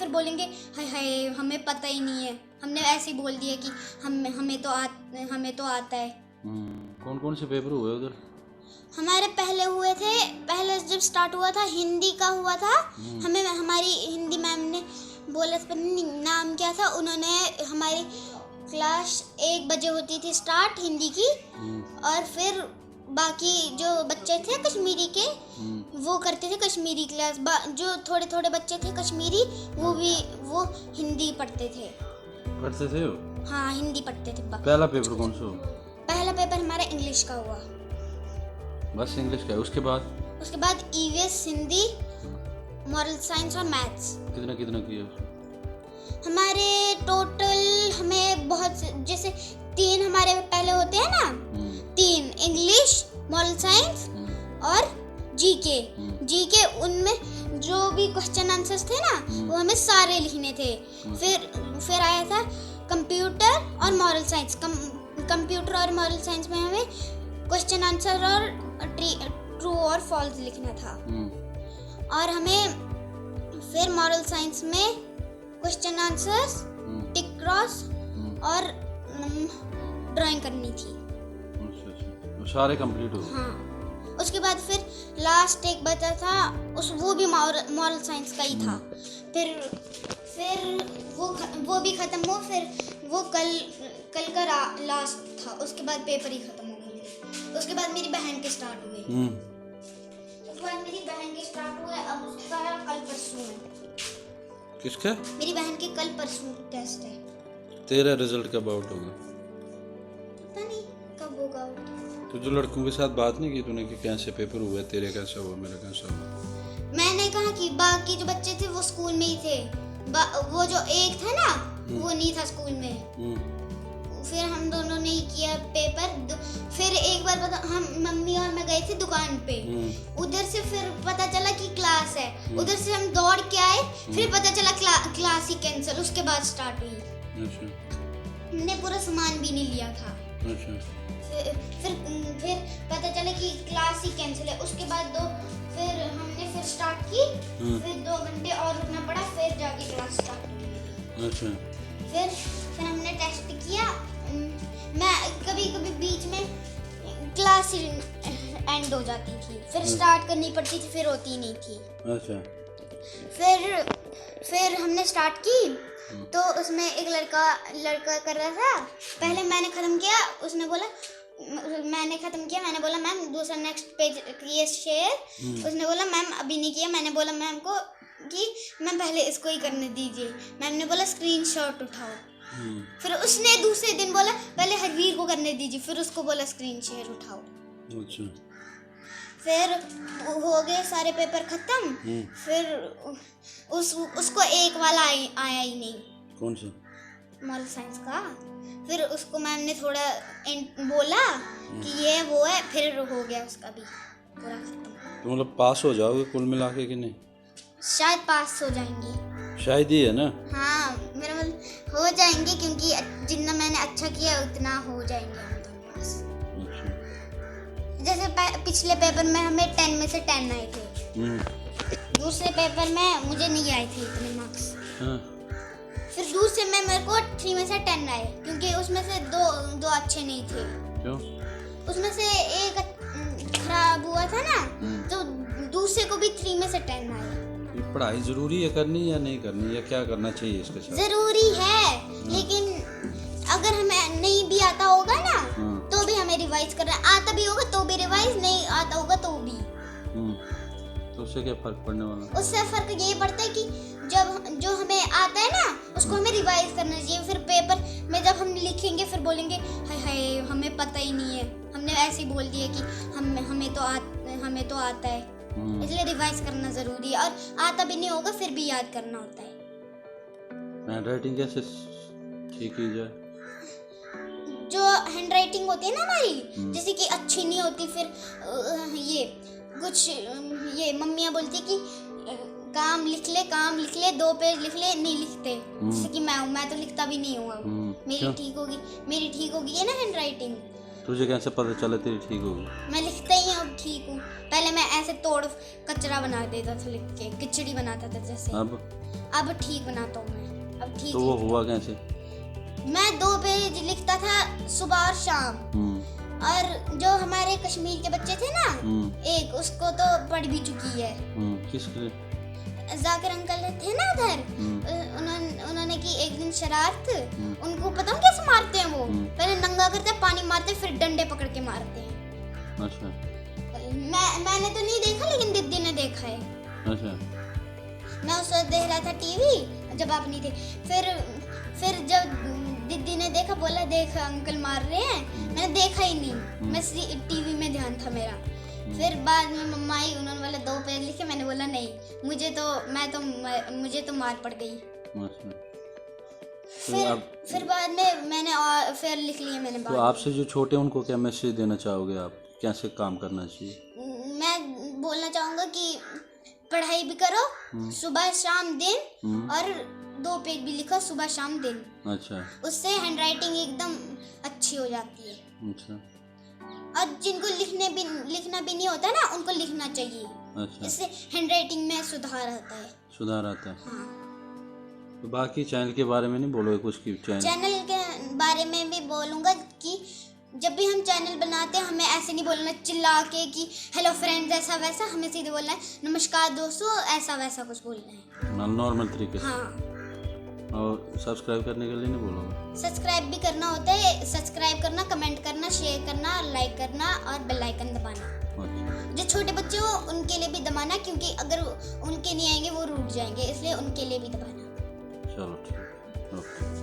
फिर बोलेंगे हाय हाय हमें पता ही नहीं है, हमने ऐसे ही बोल दिया कि हमें तो आता है। कौन कौन से पेपर हुए उधर? हमारे पहले जब स्टार्ट हुआ था हिंदी का हुआ था। हमें हमारी हिंदी मैम ने बोला था, नाम क्या था, उन्होंने हमारी क्लास 1 बजे होती थी स्टार्ट हिंदी की, और फिर बाकी जो बच्चे थे कश्मीरी के वो करते थे कश्मीरी क्लास। जो थोड़े थोड़े बच्चे थे कश्मीरी वो हिंदी पढ़ते थे। हाँ, हिंदी पढ़ते थे। पहला पेपर कौन सा हुआ? पहला पेपर हमारा इंग्लिश का हुआ। बस इंग्लिश का है? उसके बाद ईवीएस, हिंदी, मॉरल साइंस और मैथ्स। कितना किया? हमारे टोटल हमें बहुत, जैसे 3 हमारे पहले होते हैं ना, 3 इंग्लिश, मॉरल साइंस और जीके उनमें जो भी क्वेश्चन आंसर्स थे ना वो हमें सारे लिखने थे। फिर आया था कंप्यूटर और मॉरल साइंस। कंप्यूटर और मॉरल साइंस में हमें क्वेश्चन आंसर और ट्रू और फॉल्स लिखना था। और हमें फिर मॉरल साइंस में क्वेश्चन आंसर्स, टिक क्रॉस और ड्राइंग करनी थी। अच्छा, सारे कंप्लीट हो? हाँ। उसके बाद फिर लास्ट एक बचा था, वो भी मॉरल साइंस का ही था। फिर वो भी खत्म हो, फिर वो कल का लास्ट था। उसके बाद पेपर ही खत्म हो गए। उसके बाद मेरी बहन के स्टार्ट हुए। अब उसका कल परसों है। किसका? मेरी बहन के कल परसों टेस्ट है। तेरा रिजल्ट कब आउट होगा? पता नहीं कब होगा। तो जो लड़कों के साथ बात नहीं की तूने कि कैसे पेपर हुआ, तेरे कैसा हुआ, मेरा कैसा हुआ? मैंने कहा कि बाकी जो बच्चे थे वो स्कूल में ही थे। वो जो एक था ना वो नहीं था स्कूल में। फिर हम दोनों ने ही किया पेपर। फिर एक बार हम मम्मी और मैं गए थे दुकान पे। उधर से फिर पता चला कि क्लास है। उधर से हम दौड़ के आए, फिर पता चला क्लास ही कैंसिल। उसके बाद स्टार्ट हुई। हमने पूरा सामान भी नहीं लिया था। फिर पता चला कि क्लास ही कैंसिल है। उसके बाद फिर हमने स्टार्ट की। फिर 2 घंटे और रुकना पड़ा, फिर जाके क्लास स्टार्ट हुई। फिर हमने टेस्ट किया। मैं कभी बीच में क्लास एंड हो जाती थी, फिर स्टार्ट करनी पड़ती थी, फिर होती नहीं थी। अच्छा। फिर हमने स्टार्ट की तो उसमें एक लड़का कर रहा था। पहले मैंने खत्म किया, उसने बोला मैंने खत्म किया। मैंने बोला मैम दूसरा नेक्स्ट पेज ये शेयर। उसने बोला मैम अभी नहीं किया। मैंने बोला मैम को कि मैम पहले इसको ही करने दीजिए। मैम ने बोला स्क्रीनशॉट उठाओ। फिर उसने दूसरे दिन बोला पहले हरवीर को करने दीजिए, फिर उसको बोला स्क्रीन शेयर उठाओ। अच्छा। फिर हो गए सारे पेपर खत्म। फिर उसको एक वाला आया ही नहीं। कौन सा? मॉरल साइंस का। फिर उसको मैम ने थोड़ा बोला कि ये वो है, फिर हो गया उसका भी पूरा खत्म। तो मतलब पास हो जाओगे कुल मिला के कि नहीं? शायद पास हो जाएंगे। शायद ही है ना? हाँ, मेरा मतलब हो जाएंगे, क्योंकि जितना मैंने अच्छा किया उतना हो जाएंगे हम दोनों पास। जैसे पिछले पेपर में हमें 10 में से 10 आए थे। दूसरे पेपर में मुझे नहीं आए थे इतने मार्क्स। फिर दूसरे में मेरे को 3 में से 10 आए, क्योंकि उसमें से दो अच्छे नहीं थे। क्यों? उसमें से एक खराब हुआ था ना, तो दूसरे को भी 3 में से 10 आए। ये पढ़ाई जरूरी है करनी या नहीं करनी, या क्या करना चाहिए इसके साथ? जरूरी है, लेकिन अगर हमें नहीं भी आता होगा ना तो भी हमें रिवाइज करना। आता भी होगा तो भी रिवाइज, नहीं आता होगा तो भी। तो उससे क्या फर्क पड़ने वाला? उससे फर्क ये पड़ता है कि जो हमें आता है ना उसको हमें रिवाइज करना चाहिए। फिर पेपर में जब हम लिखेंगे फिर बोलेंगे हाय हाय हमें पता ही नहीं है, हमने ऐसे ही बोल दिया कि हमें तो आता है। इसलिए रिवाइज करना जरूरी है, और आता भी नहीं होगा फिर भी याद करना होता है। हैंडराइटिंग कैसे ठीक की जाए? जो हैंडराइटिंग होती है ना हमारी, जैसे कि अच्छी नहीं होती, फिर ये मम्मियाँ बोलती कि काम लिख ले 2 पेज लिख ले, नहीं लिखते। जैसे कि मैं तो लिखता भी नहीं हूँ अब। मेरी ठीक होगी है ना हैंडराइटिंग। तुझे कैसे पता चला तेरी ठीक होगी? मैं लिखता ही अब ठीक हूँ। पहले मैं ऐसे तोड़ कचरा बना देता था लिख के, खिचड़ी बनाता था जैसे। अब अब ठीक बनाता हूँ मैं, अब ठीक तो वो लिखता हुआ कैसे? हूँ। मैं 2 पेज लिखता था सुबह और शाम, और जो हमारे कश्मीर के बच्चे थे ना, एक उसको तो पढ़ भी चुकी है। किसके? जाकिर अंकल थे ना उधर, उन्होंने की एक दिन शरारत, उनको पता है कैसे मारते हैं वो, पहले नंगा करते हैं, पानी मारते हैं, फिर डंडे पकड़ के मारते हैं। अच्छा। मैंने तो नहीं देखा, लेकिन दीदी ने देखा है। अच्छा। मैं उस वक्त देख रहा था टीवी जब आप नहीं थे। फिर जब दीदी ने देखा, बोला देख अंकल मार रहे हैं, मैंने देखा ही नहीं, मैं टीवी में ध्यान था मेरा। फिर बाद में मम्मा आई, उन्होंने बोला 2 पेज लिखे, मैंने बोला नहीं, मुझे तो मार पड़ गई। अच्छा। फिर बाद में मैंने फिर लिख लिए मैंने तो आपसे जो छोटे हैं उनको क्या मैसेज देना चाहोगे आप, कैसे काम करना चाहिए? मैं बोलना चाहूँगा कि पढ़ाई भी करो, सुबह शाम दिन, और 2 पेज भी लिखो सुबह शाम दिन। अच्छा। उससे हैंडराइटिंग एकदम अच्छी हो जाती है। अच्छा। और जिनको लिखना भी नहीं होता ना, उनको लिखना चाहिए। अच्छा। इससे हैंडराइटिंग में सुधार आता है। हाँ। तो बाकी चैनल के बारे में नहीं बोलोगे कुछ? की चैनल के बारे में भी बोलूँगा कि जब भी हम चैनल बनाते हैं, हमें ऐसे नहीं बोलना चिल्ला के कि हेलो फ्रेंड्स ऐसा वैसा, हमें सीधे बोलना है नमस्कार दोस्तों, ऐसा वैसा कुछ बोलना है, नॉर्मल तरीके से। हाँ। और सब्सक्राइब करने के लिए नहीं बोलोगे? सब्सक्राइब भी करना होता है, सब्सक्राइब करना, कमेंट करना, शेयर करना, लाइक करना और बेल आइकन दबाना। अच्छा। जो छोटे बच्चे हो उनके लिए भी दबाना, क्योंकि अगर उनके नहीं आएंगे वो रूठ जाएंगे, इसलिए उनके लिए भी दबाना। चलो ठीक है, ओके।